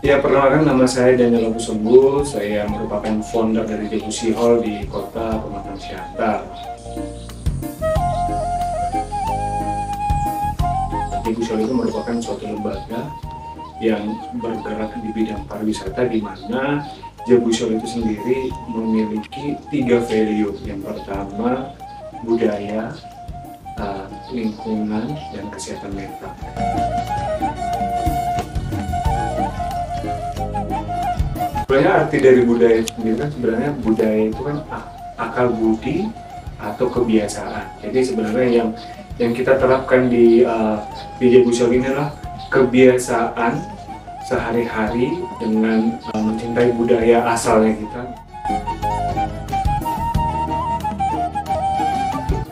Ya, perkenalkan nama saya Daniel Agus Sungguh. Saya merupakan founder dari Jebusi Hall di Kota Pematang Siantar. Jebusi Hall itu merupakan suatu lembaga yang bergerak di bidang pariwisata, di mana Jebusi Hall itu sendiri memiliki 3 value. Yang pertama, budaya, lingkungan, dan kesehatan mental. Sebenarnya arti dari budaya sendiri kan, sebenarnya budaya itu kan akal budi atau kebiasaan. Jadi sebenarnya yang kita terapkan di Jebusi Hall ini adalah kebiasaan sehari-hari dengan mencintai budaya asalnya kita.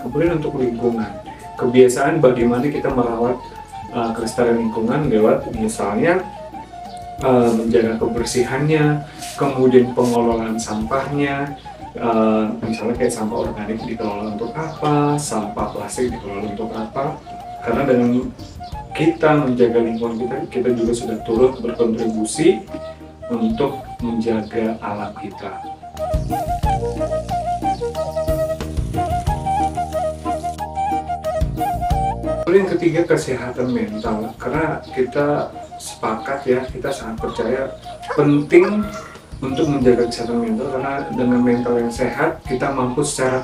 Kemudian untuk lingkungan, kebiasaan bagaimana kita merawat kelestarian lingkungan lewat misalnya menjaga kebersihannya, kemudian pengelolaan sampahnya, misalnya kayak sampah organik dikelola untuk apa, sampah plastik dikelola untuk apa. Karena dengan kita menjaga lingkungan kita juga sudah turut berkontribusi untuk menjaga alam kita. Yang ketiga, kesehatan mental, karena kita sepakat ya, kita sangat percaya penting untuk menjaga kesehatan mental, karena dengan mental yang sehat kita mampu secara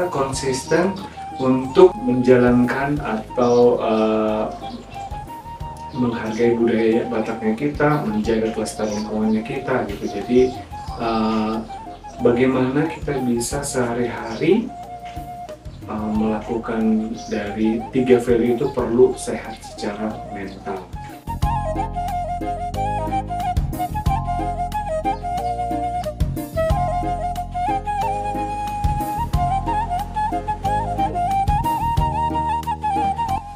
konsisten untuk menjalankan atau menghargai budaya Bataknya kita, menjaga kelestarian lingkungannya kita gitu. Jadi bagaimana kita bisa sehari-hari melakukan dari 3 value itu perlu sehat secara mental.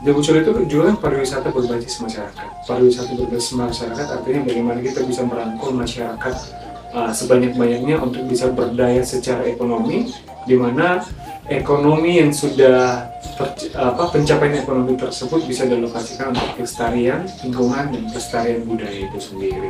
Jebusi Hall itu juga kan pariwisata berbasis masyarakat. Pariwisata berbasis masyarakat artinya bagaimana kita bisa merangkul masyarakat sebanyak-banyaknya untuk bisa berdaya secara ekonomi, di mana ekonomi yang sudah pencapaian ekonomi tersebut bisa dialokasikan untuk kelestarian lingkungan dan kelestarian budaya itu sendiri.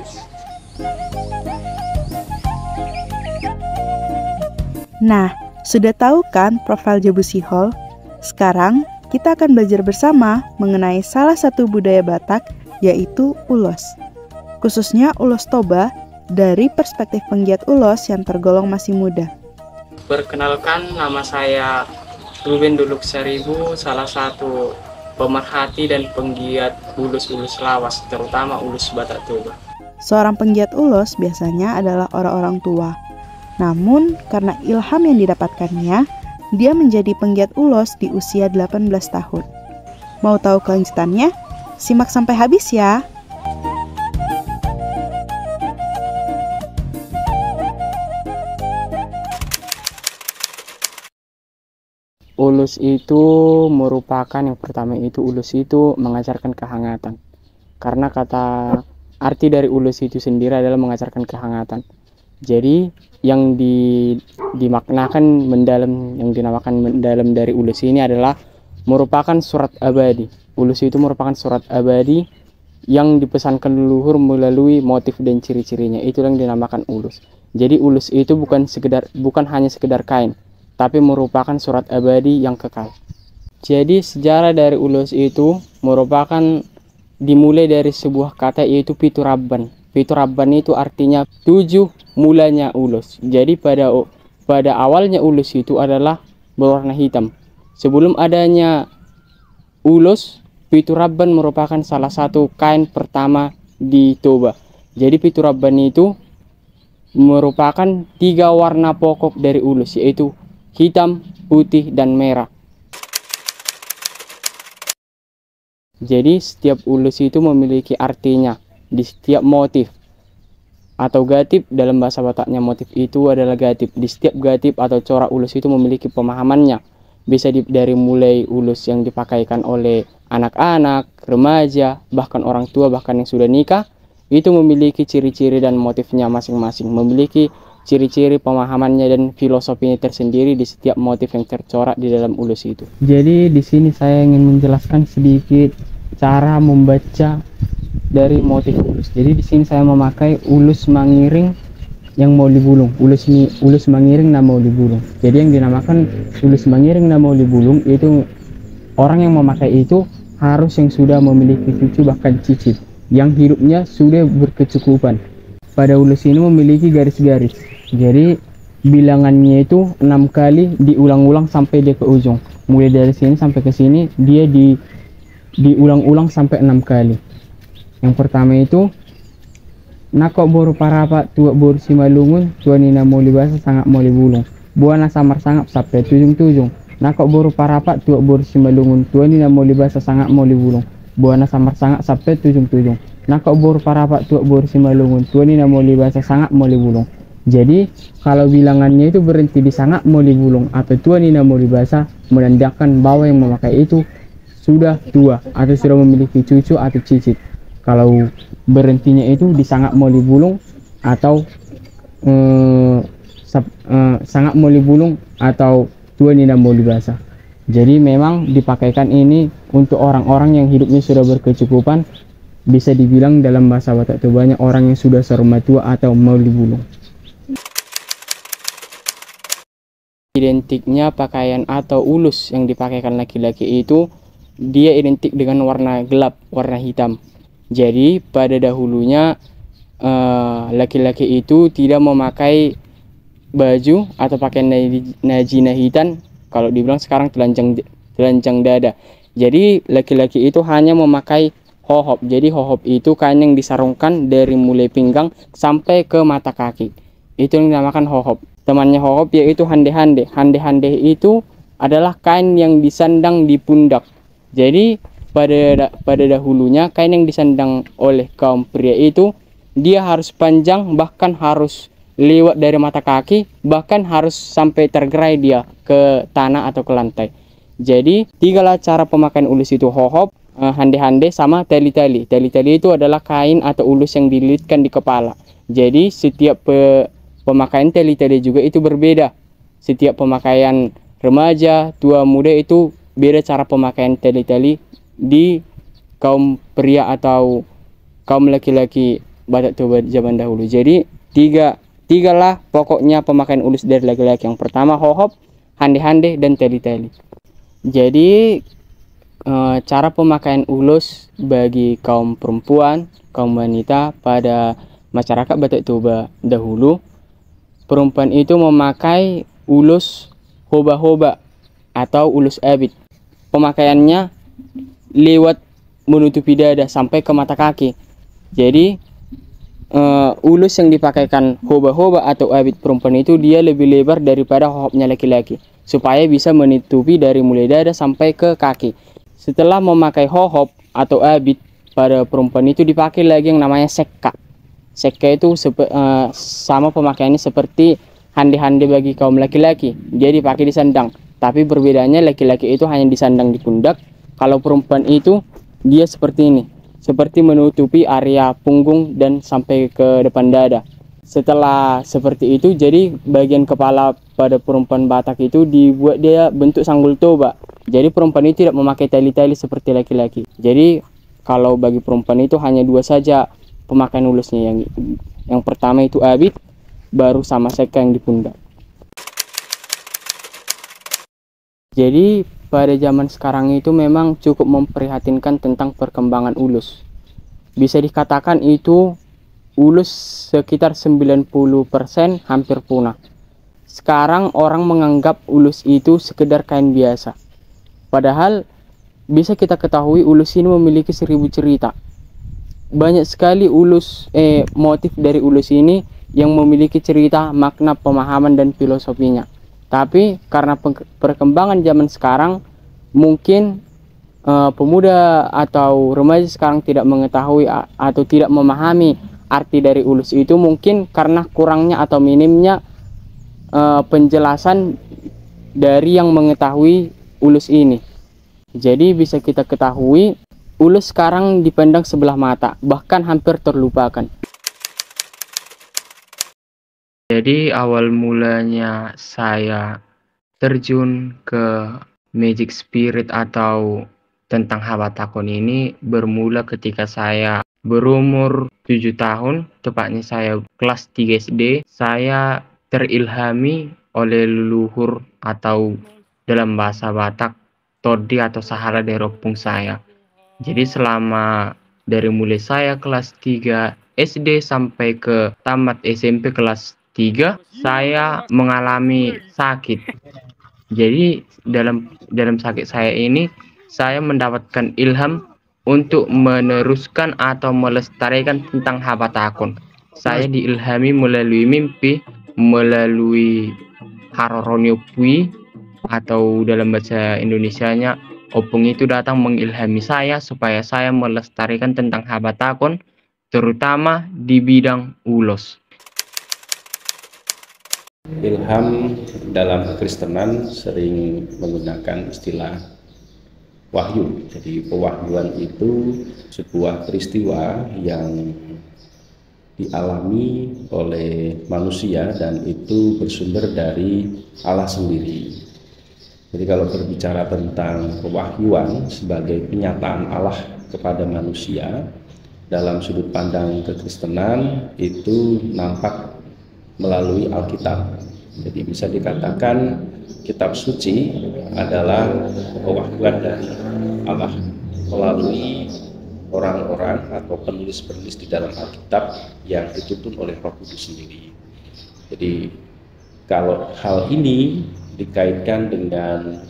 Nah, sudah tahu kan profil Jebusi Hall? Sekarang kita akan belajar bersama mengenai salah satu budaya Batak, yaitu ulos. Khususnya ulos Toba dari perspektif penggiat ulos yang tergolong masih muda. Perkenalkan, nama saya Ruben Duluk Seribu, salah satu pemerhati dan penggiat ulus-ulus lawas, terutama ulus Batak Toba. Seorang penggiat ulos biasanya adalah orang-orang tua. Namun, karena ilham yang didapatkannya, dia menjadi penggiat ulos di usia 18 tahun. Mau tahu kelanjutannya? Simak sampai habis ya! Ulus itu merupakan, yang pertama itu ulus itu mengajarkan kehangatan. Karena kata arti dari ulus itu sendiri adalah mengajarkan kehangatan. Jadi yang dimaknakan mendalam, yang dinamakan mendalam dari ulus ini adalah merupakan surat abadi. Ulus itu merupakan surat abadi yang dipesankan leluhur melalui motif dan ciri-cirinya. Itu yang dinamakan ulus. Jadi ulus itu bukan hanya sekedar kain, tapi merupakan surat abadi yang kekal. Jadi sejarah dari ulus itu merupakan dimulai dari sebuah kata, yaitu Piturabban. Piturabban itu artinya 7 mulanya ulus. Jadi pada awalnya ulus itu adalah berwarna hitam. Sebelum adanya ulus, Piturabban merupakan salah satu kain pertama di Toba. Jadi Piturabban itu merupakan 3 warna pokok dari ulus, yaitu hitam, putih, dan merah. Jadi setiap ulus itu memiliki artinya di setiap motif atau gatip. Dalam bahasa Bataknya motif itu adalah gatip. Di setiap gatip atau corak ulus itu memiliki pemahamannya. Bisa dari mulai ulus yang dipakaikan oleh anak-anak, remaja, bahkan orang tua, bahkan yang sudah nikah, itu memiliki ciri-ciri dan motifnya masing-masing, memiliki ciri-ciri pemahamannya dan filosofinya tersendiri di setiap motif yang tercorak di dalam ulus itu. Jadi di sini saya ingin menjelaskan sedikit cara membaca dari motif ulus. Jadi di sini saya memakai ulus mangiring yang mau dibulung. Ulus mangiring na mau dibulung. Jadi yang dinamakan ulus mangiring na mau dibulung itu orang yang memakai itu harus yang sudah memiliki cucu bahkan cicit yang hidupnya sudah berkecukupan. Pada ulus ini memiliki garis-garis. Jadi bilangannya itu 6 kali diulang-ulang sampai dia ke ujung. Mulai dari sini sampai ke sini dia diulang-ulang sampai 6 kali. Yang pertama itu nako boru parapat tua boru simalungun tua nina mau libasa sangat mau libulung buana samar sangap sampai tujung nako boru parapat tua boru simalungun tua nina mau libasa sangat mau libulung buana samar sangap sampai tujung nako boru parapat tua boru simalungun tua nina mau libasa sangat mau libulung. Jadi kalau bilangannya itu berhenti di sangat mau libulung atau tua nina mau libasa menandakan bahwa yang memakai itu sudah tua atau sudah memiliki cucu atau cicit. Kalau berhentinya itu di sangat mau dibulung atau sangat mau dibulung atau tua nina mau dibasah. Jadi memang dipakaikan ini untuk orang-orang yang hidupnya sudah berkecukupan. Bisa dibilang dalam bahasa Batak itu banyak orang yang sudah serumah tua atau mau dibulung. Identiknya pakaian atau ulus yang dipakaikan laki-laki itu dia identik dengan warna gelap, warna hitam. Jadi pada dahulunya laki-laki itu tidak memakai baju atau pakaian najinahitan, kalau dibilang sekarang telanjang dada. Jadi laki-laki itu hanya memakai hohop. Jadi hohop itu kain yang disarungkan dari mulai pinggang sampai ke mata kaki. Itu yang dinamakan hohop. Temannya hohop yaitu hande-hande. Hande-hande itu adalah kain yang disandang di pundak. Jadi pada dahulunya kain yang disandang oleh kaum pria itu dia harus panjang, bahkan harus lewat dari mata kaki, bahkan harus sampai tergerai dia ke tanah atau ke lantai. Jadi tigalah cara pemakaian ulus itu: hohop, hande-hande, sama tali-tali. Tali-tali itu adalah kain atau ulus yang dililitkan di kepala. Jadi setiap pemakaian tali-tali juga itu berbeda. Setiap pemakaian remaja, tua, muda itu beda cara pemakaian tali-tali di kaum pria atau kaum laki-laki Batak Toba zaman dahulu. Jadi tigalah pokoknya pemakaian ulus dari laki-laki. Yang pertama hohop, hande-hande, dan tali-tali. Jadi cara pemakaian ulus bagi kaum perempuan, kaum wanita pada masyarakat Batak Toba dahulu, perempuan itu memakai ulus hoba-hoba atau ulus abit. Pemakaiannya lewat menutupi dada sampai ke mata kaki. Jadi ulus yang dipakaikan hoba-hoba atau abit perempuan itu dia lebih lebar daripada hohopnya laki-laki, supaya bisa menutupi dari mulai dada sampai ke kaki. Setelah memakai hohop atau abit, pada perempuan itu dipakai lagi yang namanya sekka. Sekka itu sama pemakaiannya seperti hande-hande bagi kaum laki-laki. Dia dipakai di sandang, tapi perbedaannya laki-laki itu hanya disandang di pundak. Kalau perempuan itu dia seperti ini, seperti menutupi area punggung dan sampai ke depan dada. Setelah seperti itu, jadi bagian kepala pada perempuan Batak itu dibuat dia bentuk sanggul toba. Jadi perempuan itu tidak memakai tali-tali seperti laki-laki. Jadi kalau bagi perempuan itu hanya dua saja pemakaian ulusnya. Yang pertama itu abit, baru sama sekka yang di pundak. Jadi pada zaman sekarang itu memang cukup memprihatinkan tentang perkembangan ulus. Bisa dikatakan itu ulus sekitar 90% hampir punah. Sekarang orang menganggap ulus itu sekedar kain biasa. Padahal bisa kita ketahui ulus ini memiliki 1000 cerita. Banyak sekali motif dari ulus ini yang memiliki cerita, makna, pemahaman, dan filosofinya. Tapi karena perkembangan zaman sekarang, mungkin pemuda atau remaja sekarang tidak mengetahui atau tidak memahami arti dari ulus itu, mungkin karena kurangnya atau minimnya penjelasan dari yang mengetahui ulus ini. Jadi bisa kita ketahui ulus sekarang dipandang sebelah mata, bahkan hampir terlupakan. Jadi awal mulanya saya terjun ke Magic Spirit atau tentang Hawa Takon ini bermula ketika saya berumur 7 tahun, tepatnya saya kelas 3 SD, saya terilhami oleh leluhur atau dalam bahasa Batak, Todi atau Sahala dari opung saya. Jadi selama dari mulai saya kelas 3 SD sampai ke tamat SMP kelas 3, saya mengalami sakit. Jadi dalam sakit saya ini, saya mendapatkan ilham untuk meneruskan atau melestarikan tentang habatakon. Saya diilhami melalui mimpi, melalui haroronyo pui, atau dalam bahasa Indonesianya, opung itu datang mengilhami saya supaya saya melestarikan tentang habatakon, terutama di bidang ulos. Ilham dalam kekristenan sering menggunakan istilah wahyu. Jadi pewahyuan itu sebuah peristiwa yang dialami oleh manusia dan itu bersumber dari Allah sendiri. Jadi kalau berbicara tentang pewahyuan sebagai penyataan Allah kepada manusia dalam sudut pandang kekristenan itu nampak melalui Alkitab. Jadi bisa dikatakan kitab suci adalah pewahyuan dari Allah melalui orang-orang atau penulis-penulis di dalam Alkitab yang dituntun oleh Roh Kudus sendiri. Jadi kalau hal ini dikaitkan dengan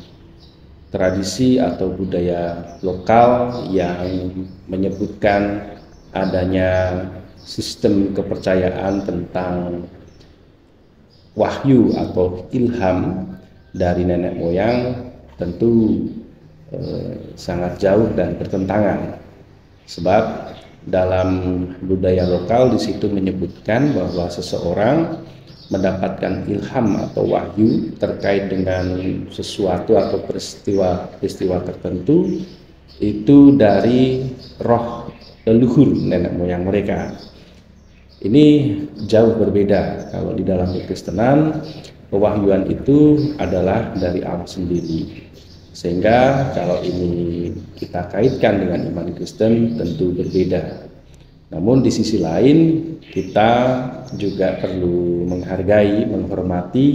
tradisi atau budaya lokal yang menyebutkan adanya sistem kepercayaan tentang wahyu atau ilham dari nenek moyang, tentu sangat jauh dan bertentangan. Sebab dalam budaya lokal di situ menyebutkan bahwa seseorang mendapatkan ilham atau wahyu terkait dengan sesuatu atau peristiwa tertentu itu dari roh leluhur nenek moyang mereka. Ini jauh berbeda. Kalau di dalam kekristenan, pewahyuan itu adalah dari Allah sendiri. Sehingga kalau ini kita kaitkan dengan iman Kristen tentu berbeda. Namun di sisi lain kita juga perlu menghargai, menghormati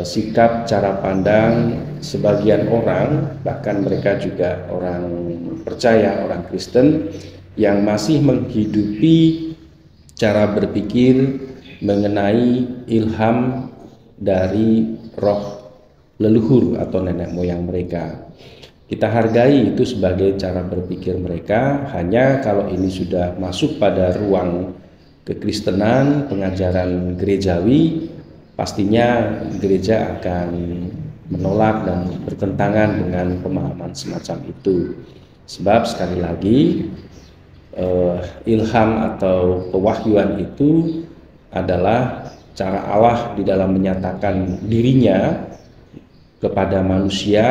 sikap, cara pandang sebagian orang, bahkan mereka juga orang percaya, orang Kristen yang masih menghidupi cara berpikir mengenai ilham dari roh leluhur atau nenek moyang mereka. Kita hargai itu sebagai cara berpikir mereka, hanya kalau ini sudah masuk pada ruang kekristenan, pengajaran gerejawi, pastinya gereja akan menolak dan bertentangan dengan pemahaman semacam itu. Sebab sekali lagi ilham atau pewahyuan itu adalah cara Allah di dalam menyatakan dirinya kepada manusia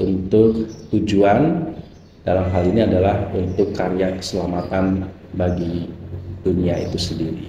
untuk tujuan, dalam hal ini adalah untuk karya keselamatan bagi dunia itu sendiri.